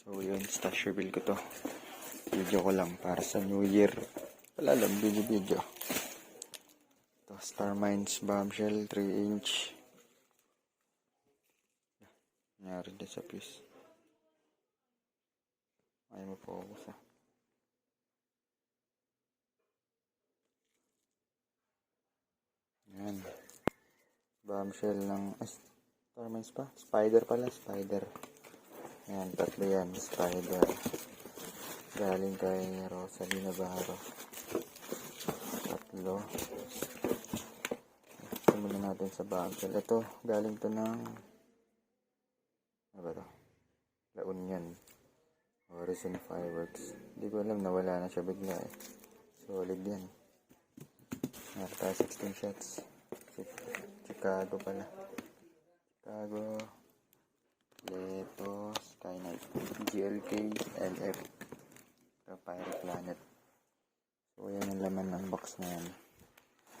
So yun, stash reveal ko to. Video ko lang para sa New Year. Wala lang, video. Ito, Star Mines Bombshell 3-inch. Nangyari din sa fuse. Ayaw mo-focus ah. Yan. Bombshell ng Star Mines pa? Spider pala, Spider. Yan, tatlo yan, Spider. Galing kay Rosalie Navarro. Tatlo. Simulan natin sa bombshell. Ito, galing to ng ano ba to? La Union. Horizon Fireworks. Hindi ko alam, nawala na siya bigla eh. Solid yan. Nata 16 shots. Chicago pala. Chicago. Leto. Skynight. GLK. LF. Pirate Planet. So yan ang laman ng box na yan.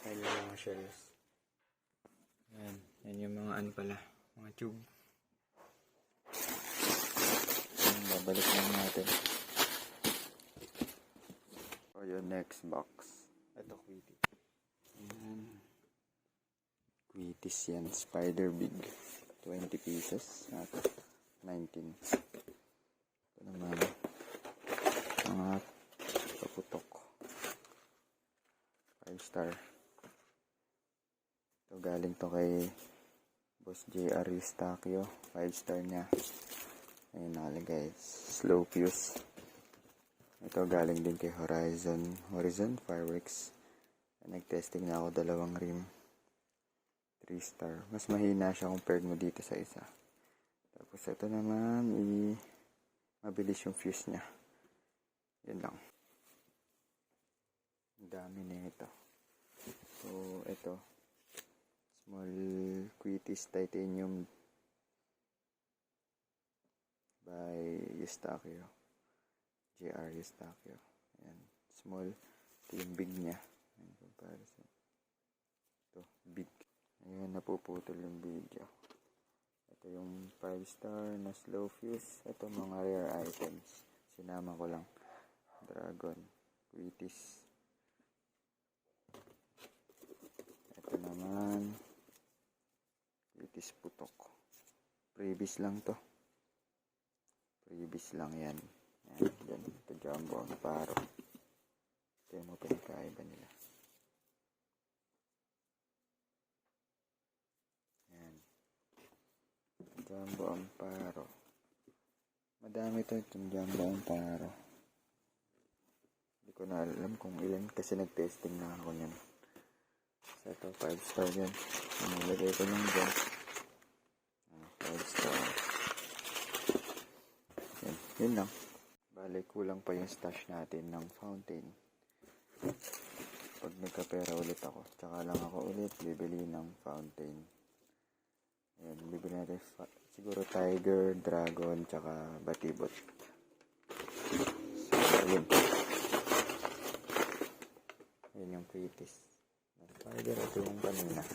Ayan yung mga shells. Yan. Yan yung mga ano pala. Mga tube. Yan, babalik lang natin. So yung next box. Ito Quitty. Yan. Quitties yan. Spider Big. 20 pieces. Ito. 19. Ito naman. Mga kaputok. 5 star. Ito galing to kay Boss JR Eustaquio. 5 star niya. Ayun nakalagay. Slow fuse. Ito galing din kay Horizon Fireworks. Nag-testing na ako 2 rim. 3 star. Mas mahina siya compared mo dito sa isa. Tapos ito naman, mabilis yung fuse niya. Yan lang. Ang dami na ito. So, ito. Small Quitties Titanium by Eustaquio. JR Eustaquio. Ayan. Small. Ito yung big niya. Ayan, comparison. Ito, big. Ayan, napuputol yung video. Ito yung 5 star na slow fuse. Ito mga rare items. Sinama ko lang. Dragon. Quitties. Ito naman. Quitties putok. Previous lang to. Previous lang yan. Yan. Ito jumbo ang paro. Ito yung mga pinakaiba nila. Yan. Jumbo ang paro. Madami ito itong jumbo ang paro. Hindi ko na alam kung ilan kasi nag-testing na ako yan. So ito 5 star yan. Nilagay ko lang dyan. 5 star. Yan. Yun lang. Bale, kulang pa yung stash natin ng fountain. Pag nagkapera ulit ako, tsaka lang ako ulit bibili ng fountain. Ayan, bibili natin siguro Tiger, Dragon, tsaka Batibot. So, ayun. Ayun yung Quitties. Tiger, ito yung kanina.